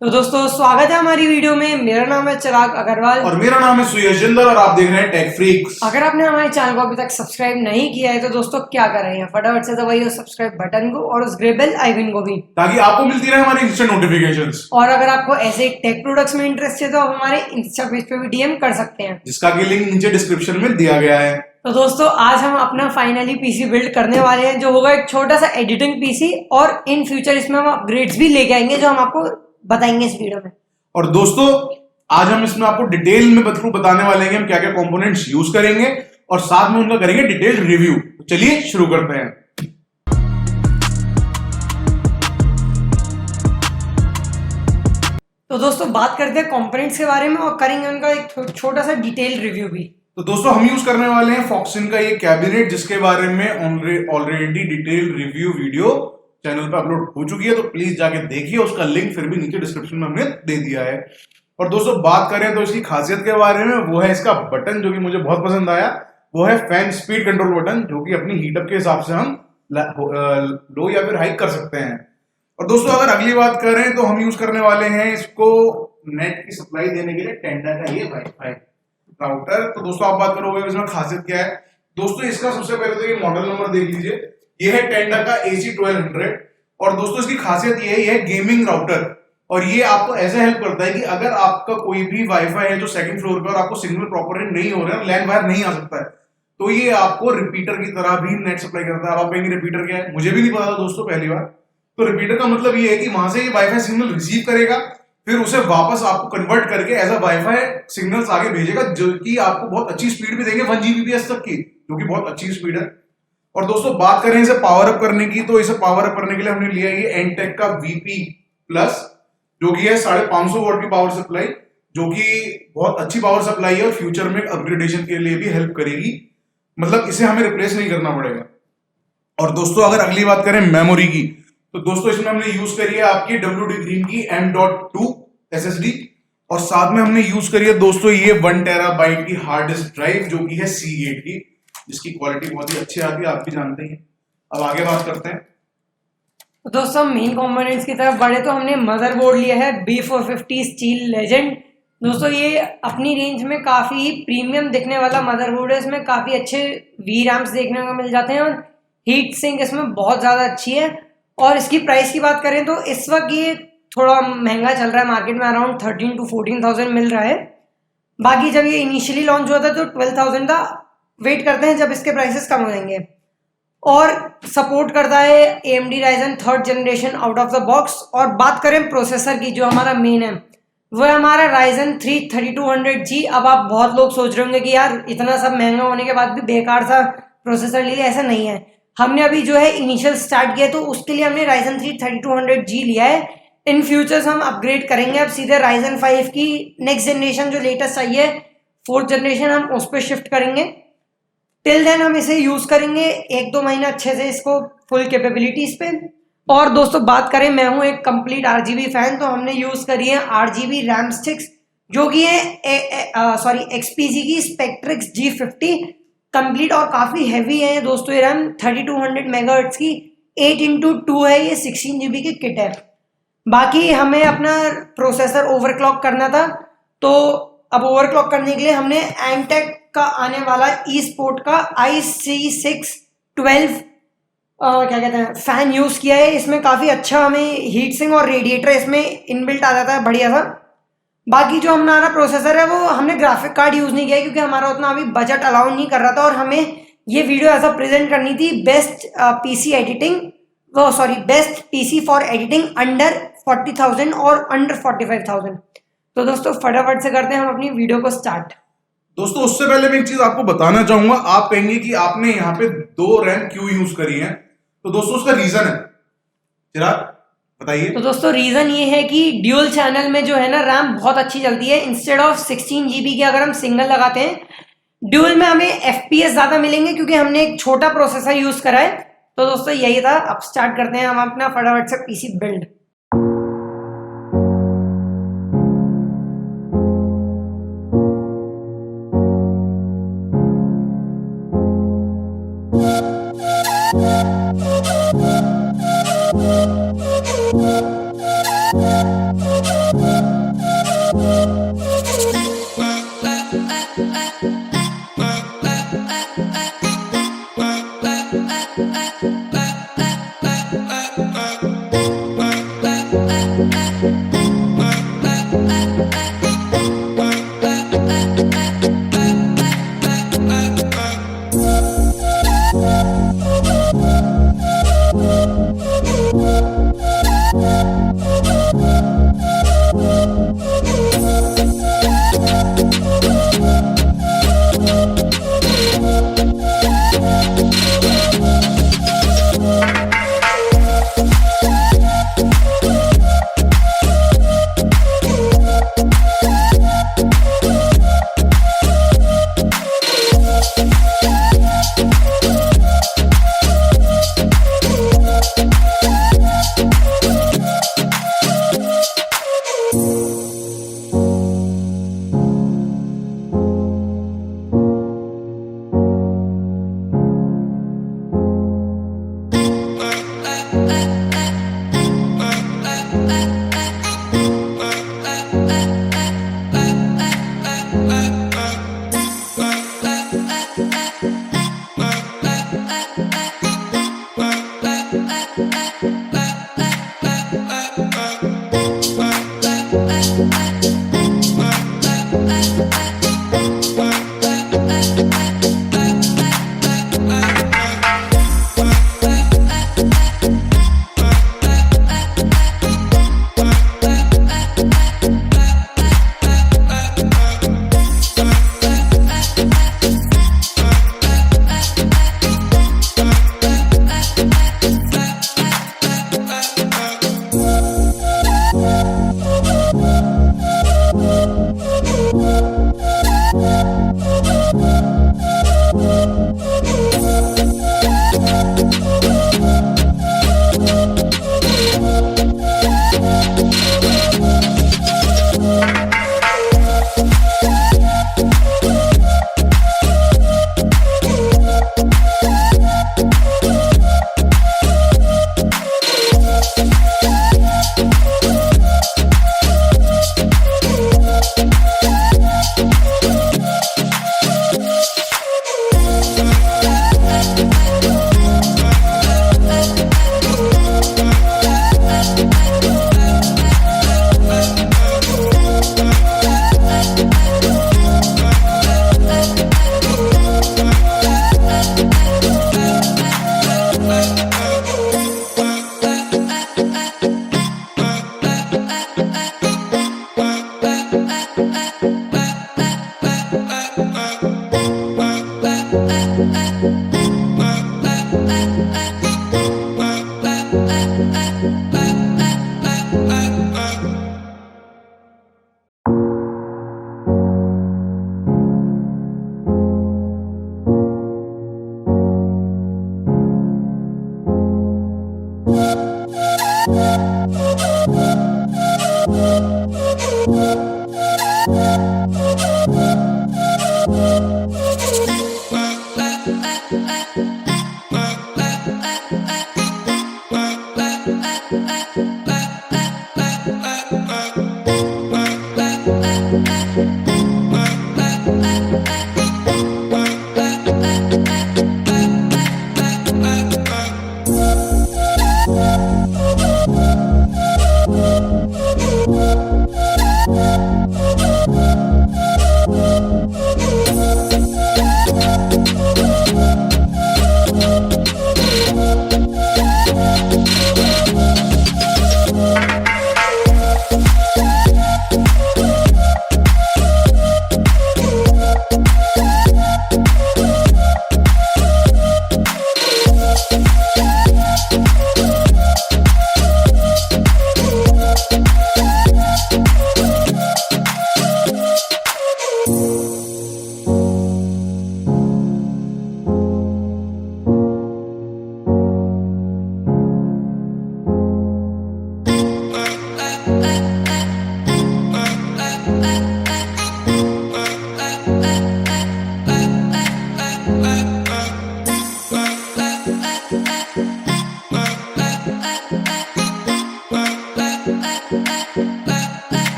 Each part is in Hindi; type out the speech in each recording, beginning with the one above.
तो दोस्तों स्वागत है हमारी वीडियो में। मेरा नाम है चिराग अग्रवाल और मेरा नाम है सुयश जिंदल और आप देख रहे हैं टेक फ्रीक्स। अगर आपने हमारे चैनल को अभी तक सब्सक्राइब नहीं किया है तो दोस्तों क्या कर रहे हैं, फटाफट से दबाइए उस सब्सक्राइब बटन को और उस ग्रे बेल आइकन को भी, ताकि आपको मिलती रहे हमारी इंस्टेंट नोटिफिकेशंस। और अगर आपको ऐसे टेक प्रोडक्ट्स में इंटरेस्ट है तो आप हमारे इंस्टा पेज पे भी डीएम कर सकते हैं, जिसका कि लिंक नीचे डिस्क्रिप्शन में दिया गया है। तो दोस्तों आज हम अपना फाइनली पीसी बिल्ड करने वाले हैं, जो होगा एक छोटा सा एडिटिंग पीसी, और इन फ्यूचर इसमें हम अपग्रेड्स भी लेके आएंगे जो हम आपको बताएंगे इस वीडियो में। और दोस्तों आज हम इसमें आपको डिटेल में बताने वाले हैं हम क्या क्या कंपोनेंट्स यूज करेंगे और साथ में उनका करेंगे डिटेल रिव्यू। तो चलिए शुरू करते हैं। तो दोस्तों बात करते हैं कंपोनेंट्स के बारे में और करेंगे उनका एक छोटा सा डिटेल रिव्यू भी। तो दोस्तों हम यूज करने वाले हैं फॉक्सिन का ये कैबिनेट, जिसके बारे में already detail review video channel पे अपलोड हो चुकी है, तो प्लीज जाके देखिए। उसका लिंक फिर भी नीचे डिस्क्रिप्शन में हमने दे दिया है। और दोस्तों बात करें तो इसकी खासियत के बारे में, वो है इसका बटन जो कि मुझे बहुत पसंद आया। वो है फैन स्पीड कंट्रोल बटन, जो कि अपनी हीटअप के हिसाब से हम लो या फिर हाइक कर सकते हैं। और दोस्तों अगर अगली बात करें तो हम यूज करने वाले हैं इसको नेट की सप्लाई देने के लिए टेंडा का ये वाईफाई राउटर। तो दोस्तों आप बात करोगे इसमें खासियत क्या है। दोस्तों इसका सबसे पहले तो ये मॉडल नंबर देख लीजिए, ये है टेंडा का AC1200। और दोस्तों इसकी खासियत ये है गेमिंग राउटर, और ये आपको ऐसे हेल्प करता है कि अगर आपका कोई भी वाईफाई है जो सेकंड फ्लोर पे और आपको सिग्नल प्रॉपर नहीं हो रहा है, लैंड वायर नहीं आ सकता है, तो ये आपको रिपीटर की तरह भी नेट सप्लाई करता है। आप कहेंगे रिपीटर क्या है, मुझे भी नहीं पता था दोस्तों पहली बार। तो रिपीटर का मतलब ये है कि वहां से ये वाईफाई सिग्नल रिसीव करेगा, फिर उसे वापस आपको कन्वर्ट करके एज अ वाईफाई सिग्नल्स आगे भेजेगा, जो कि आपको बहुत अच्छी स्पीड भी देंगे 1 Gbps तक की, जो कि बहुत अच्छी स्पीड है। और दोस्तों बात करें इसे पावर अप करने की, तो इसे पावर अप करने के लिए हमने लिया ये एनटेक का VP प्लस, जो कि है 550 वॉट की पावर सप्लाई, जो कि बहुत अच्छी पावर सप्लाई है और फ्यूचर में अपग्रेडेशन के लिए भी हेल्प करेगी। मतलब इसे हमें रिप्लेस नहीं करना पड़ेगा। और दोस्तों अगर अगली बात करें मेमोरी की, तो दोस्तों इसमें हमने यूज करी है आपकी WD Green की M.2 SSD, और साथ में हमने यूज करी है दोस्तों ये 1 TB की हार्ड डिस्क ड्राइव, जो कि है C8 की, जिसकी क्वालिटी बहुत ही अच्छी आती है, आप भी जानते हैं। अब आगे बात करते हैं। तो दोस्तों मेन कंपोनेंट्स की तरफ बढ़े तो हमने मदरबोर्ड लिया है B450 स्टील लेजेंड। दोस्तों ये अपनी रेंज में काफ़ी प्रीमियम दिखने वाला मदरबोर्ड है। इसमें काफ़ी अच्छे VRAMs देखने को मिल जाते हैं और हीट सिंक इसमें बहुत ज़्यादा अच्छी है। और इसकी प्राइस की बात करें तो इस वक्त ये थोड़ा महंगा चल रहा है, मार्केट में अराउंड 13,000 to 14,000 मिल रहा है। बाकी जब ये इनिशियली लॉन्च हुआ था तो 12,000 था। वेट करते हैं जब इसके प्राइसेस कम हो जाएंगे। और सपोर्ट करता है AMD Ryzen 3rd generation out of the box. और बात करें प्रोसेसर की, जो हमारा मेन है वो है हमारा Ryzen 3 3200G। अब आप बहुत लोग सोच रहे होंगे कि यार इतना सब महंगा होने के बाद भी बेकार सा प्रोसेसर ले लिया, ऐसा नहीं है। हमने अभी जो है इनिशियल स्टार्ट किया तो उसके लिए हमने Ryzen 3 3200G लिया है। इन फ्यूचर्स हम अपग्रेड करेंगे अब सीधे Ryzen 5 की नेक्स्ट जनरेशन जो लेटेस्ट आई है 4th जनरेशन, हम उस पर शिफ्ट करेंगे। टिल देन हम इसे यूज करेंगे 1-2 महीना अच्छे से इसको फुल कैपेबिलिटीज पे। और दोस्तों बात करें, मैं हूं एक कंप्लीट RGB फैन, तो हमने यूज करी है RGB RAM स्टिक्स, जो कि है XPG की Spectrix G50 कंप्लीट, और काफी हैवी है दोस्तों। ये रैम 3200 मेगाहर्ट्ज की 8x2 है, ये 16 GB की किट है। बाकी हमें अपना प्रोसेसर ओवरक्लॉक करना था, तो अब ओवरक्लॉक करने के लिए हमने एंटेक का आने वाला eSport का IC612 क्या कहते हैं फैन यूज किया है। इसमें काफी अच्छा हमें हीट सिंक और रेडिएटर इसमें इनबिल्ट आ जाता है, बढ़िया सा। बाकी जो हमारा प्रोसेसर है वो हमने ग्राफिक कार्ड यूज नहीं किया, क्योंकि हमारा उतना अभी बजट अलाउ नहीं कर रहा था, और हमें ये वीडियो ऐसा प्रेजेंट करनी थी best PC for editing under 40,000 और अंडर 45,000। तो दोस्तों फटाफट से करते हैं हम अपनी वीडियो को स्टार्ट। दोस्तों उससे पहले मैं एक चीज आपको बताना चाहूंगा। आप कहेंगे कि आपने यहाँ पे 2 रैम क्यों यूज करी है, तो दोस्तों उसका रीजन है, चिराग बताइए। तो दोस्तों रीजन ये है कि ड्यूल चैनल में जो है ना रैम बहुत अच्छी चलती है। इंस्टेड ऑफ 16 GB के अगर हम सिंगल लगाते हैं, ड्यूल में हमें FPS ज्यादा मिलेंगे, क्योंकि हमने एक छोटा प्रोसेसर यूज करा है। तो दोस्तों यही था। अब स्टार्ट करते हैं हम अपना फटाफट से पीसी बिल्ड। you.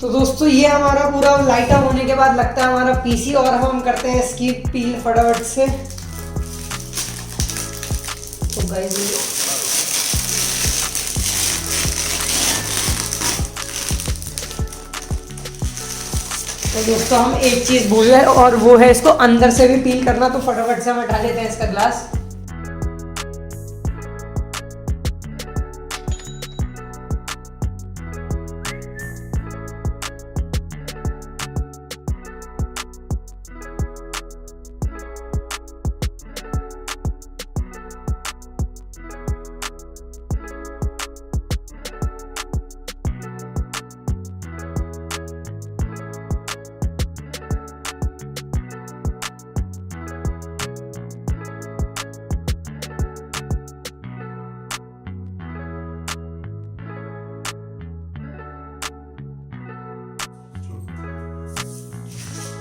तो दोस्तों ये हमारा पूरा लाइट अप होने के बाद लगता है हमारा पीसी, और हम करते हैं इसकी पील फटाफट से। तो गाइस तो दोस्तों हम एक चीज भूल गए, और वो है इसको अंदर से भी पील करना। तो फटाफट से हम हटा लेते हैं इसका ग्लास।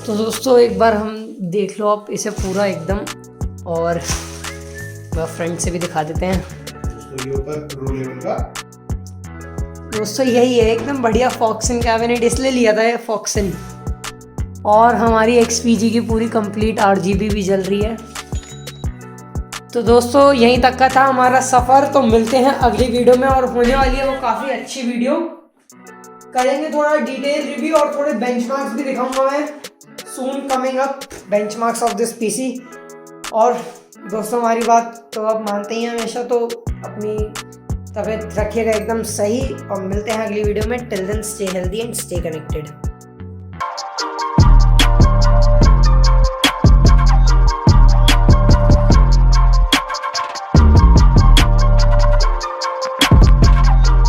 तो दोस्तों एक बार हम देख लो आप इसे पूरा एकदम, और फ्रंट से भी दिखा देते हैं। तो ये होता है प्रो लेवल का। दोस्तों यही है एकदम बढ़िया फॉक्सन कैबिनेट, इसलिए लिया था ये फॉक्सन। और हमारी XPG की पूरी कंप्लीट RGB भी जल रही है। तो दोस्तों यहीं तक का था हमारा सफ़र। तो मिलते हैं अगली वीडियो में, और होने वाली है वो काफ़ी अच्छी वीडियो। करेंगे थोड़ा डिटेल रिव्यू और थोड़े बेंचमार्क्स भी दिखाऊंगा मैं। सून coming up benchmarks of this PC। और दोस्तों हमारी बात तो आप मानते ही हैं हमेशा, तो अपनी तबीयत रखिएगा एकदम सही और मिलते हैं अगली वीडियो में। Till then stay healthy and stay connected.